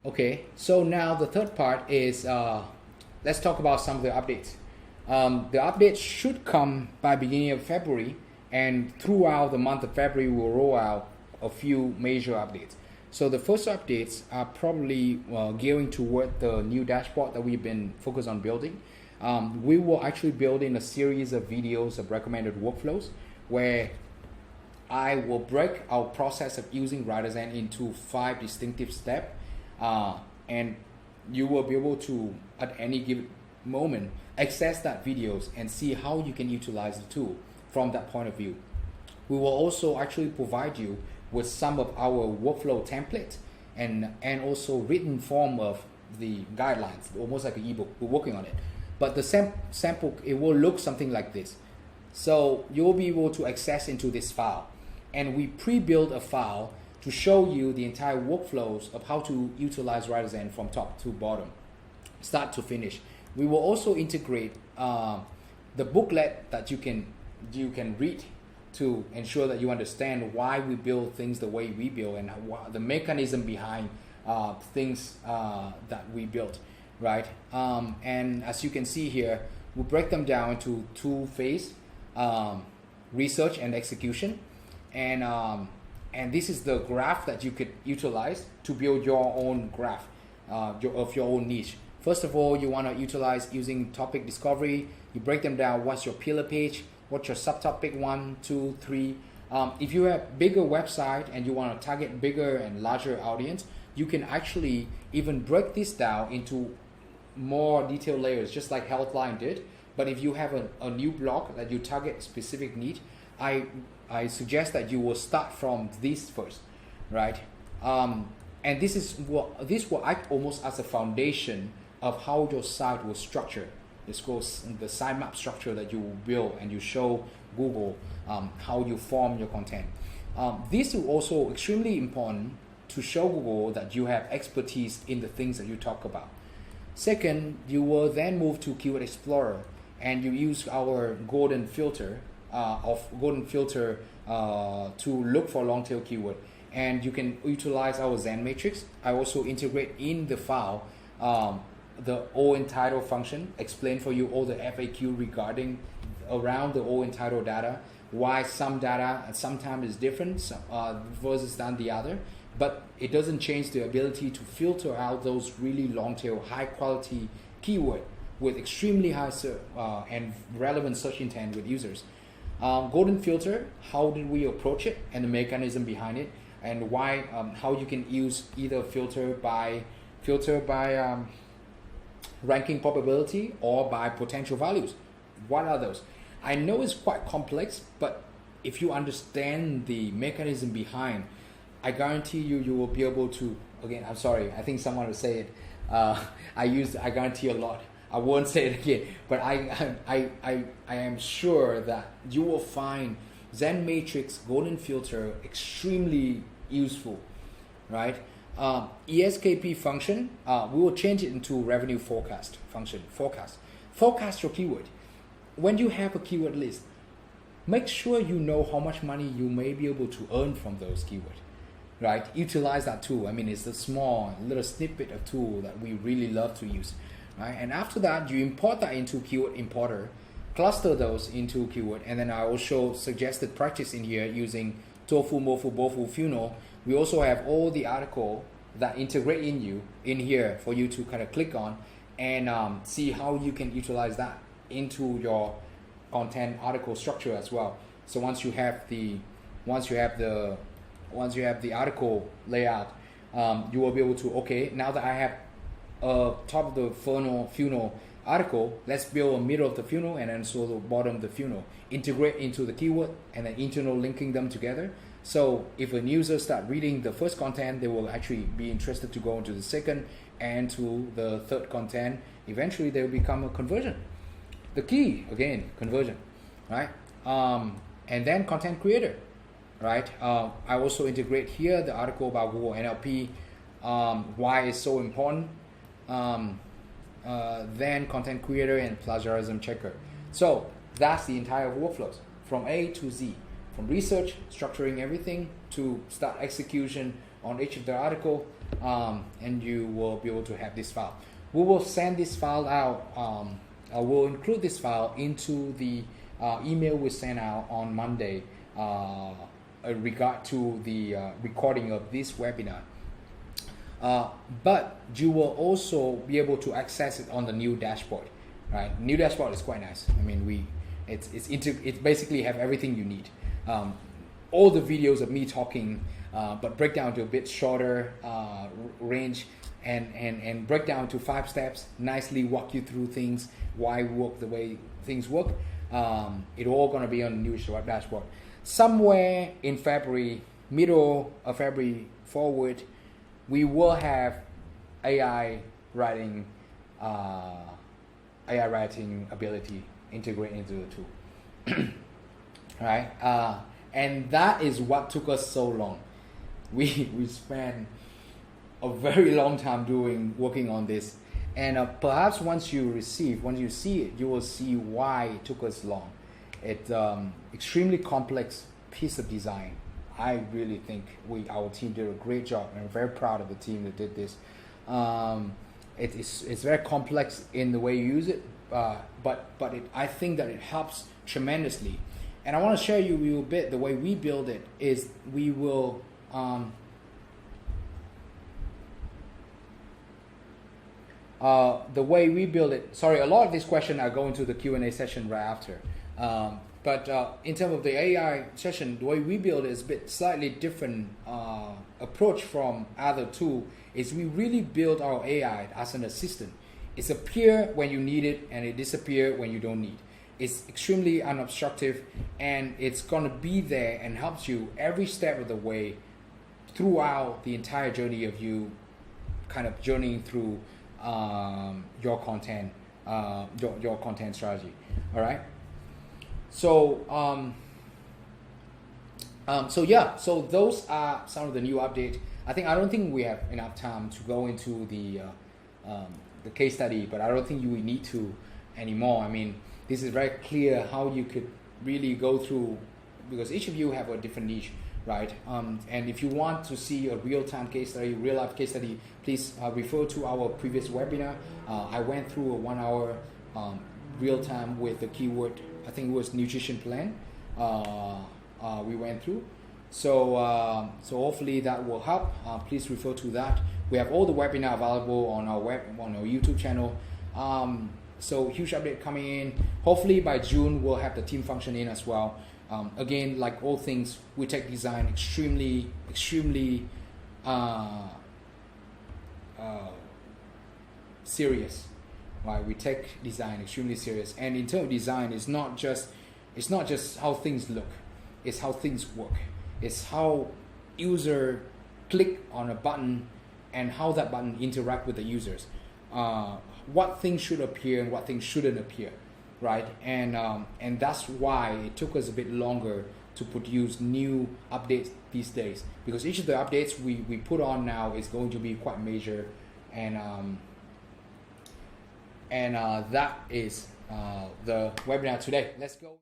Okay, so now the third part is let's talk about some of the updates. The updates should come by beginning of February, and throughout the month of February, we'll roll out a few major updates. So the first updates are probably gearing toward the new dashboard that we've been focused on building. We will actually build in a series of videos of recommended workflows where I will break our process of using WriterZen into 5 distinctive steps, and you will be able to, at any given moment, access that videos and see how you can utilize the tool from that point of view. We will also actually provide you with some of our workflow templates and also written form of the guidelines, almost like an ebook. We're working on it. But the sample, it will look something like this. So you'll be able to access into this file. And we pre-built a file to show you the entire workflows of how to utilize WriterZen from top to bottom, start to finish. We will also integrate the booklet that you can read to ensure that you understand why we build things the way we build and the mechanism behind things that we built, right? And as you can see here, we'll break them down into 2 phases, research and execution. And this is the graph that you could utilize to build your own graph of your own niche. First of all, you want to utilize using topic discovery. You break them down. What's your pillar page? What's your subtopic 1, 2, 3? If you have bigger website and you want to target bigger and larger audience, you can actually even break this down into more detailed layers, just like Healthline did. But if you have a new blog that you target specific need, I suggest that you will start from this first, right? And this will act almost as a foundation of how your site will structure. This goes in the sitemap structure that you will build, and you show Google how you form your content. This is also extremely important to show Google that you have expertise in the things that you talk about. Second, you will then move to Keyword Explorer, and you use our golden filter to look for long tail keyword, and you can utilize our Zen matrix. I also integrate in the file the Untitled function, explain for you all the FAQ regarding around the Untitled data, why some data sometimes is different versus than the other, but it doesn't change the ability to filter out those really long tail high quality keyword with extremely high and relevant search intent with users. Golden filter, how did we approach it and the mechanism behind it, and why, how you can use either filter by ranking probability or by potential values. What are those? I know it's quite complex, but if you understand the mechanism behind, I guarantee you will be able to, again, I'm sorry, I think someone will say it, I guarantee a lot. I won't say it again, but I am sure that you will find Zen Matrix Golden Filter extremely useful, right? ESKP function, we will change it into revenue forecast function. Forecast your keyword. When you have a keyword list, make sure you know how much money you may be able to earn from those keywords, right? Utilize that tool. I mean, it's a small little snippet of tool that we really love to use. Right? And after that, you import that into Keyword Importer, cluster those into keyword, and then I will show suggested practice in here using Tofu, Mofu, Bofu, Funo. We also have all the article that integrate in here for you to kind of click on and see how you can utilize that into your content article structure as well. So once you have the article layout, you will be able to, okay, now that I have top of the funnel article, let's build a middle of the funnel and then so the bottom of the funnel. Integrate into the keyword and then internal linking them together. So if a user start reading the first content, they will actually be interested to go into the second and to the third content. Eventually they will become a conversion. The key, again, conversion, right? And then content creator, right? I also integrate here the article about Google NLP, why it's so important. Then content creator and plagiarism checker. So that's the entire workflows from A to Z, from research, structuring everything, to start execution, on each of the article, and you will be able to have this file. We will send this file out. We'll include this file into the email we sent out on Monday in regard to the recording of this webinar. But you will also be able to access it on the new dashboard. Right, new dashboard is quite nice. I mean, it basically have everything you need. All the videos of me talking, but break down to a bit shorter range, and break down to 5 steps. Nicely walk you through things, why work the way things work. It all gonna be on the new dashboard. Somewhere in February, middle of February forward, we will have AI writing ability integrated into the tool. Right? And that is what took us so long. We spent a very long time working on this, and perhaps once you see it, you will see why it took us long. It's extremely complex piece of design. I really think our team did a great job, and I'm very proud of the team that did this. It's very complex in the way you use it, but I think that it helps tremendously. And I want to share you a bit the way we build it is we will the way we build it. Sorry, a lot of these questions are going to the Q&A session right after. But in terms of the AI session, the way we build it is a bit slightly different approach from other tools. Is we really build our AI as an assistant. It's appear when you need it, and it disappear when you don't need. It's extremely unobstructive, and it's gonna be there and helps you every step of the way throughout the entire journey of you kind of journeying through your content, your content strategy. All right. So so those are some of the new updates. I don't think we have enough time to go into the case study, but I don't think you will need to anymore. I mean, this is very clear how you could really go through, because each of you have a different niche, right? And if you want to see a real-time case study, real-life case study, please refer to our previous webinar. I went through a 1-hour real-time with the keyword, I think it was nutrition plan. We went through. So hopefully that will help. Please refer to that. We have all the webinar available on our YouTube channel. So huge update coming in. Hopefully by June we'll have the team function in as well. Again, like all things, we take design extremely serious. Right? We take design extremely serious. And in terms of design, it's not just how things look. It's how things work. It's how user click on a button and how that button interact with the users. What things should appear and what things shouldn't appear, right? And that's why it took us a bit longer to produce new updates these days, because each of the updates we put on now is going to be quite major, and that is the webinar today. Let's go.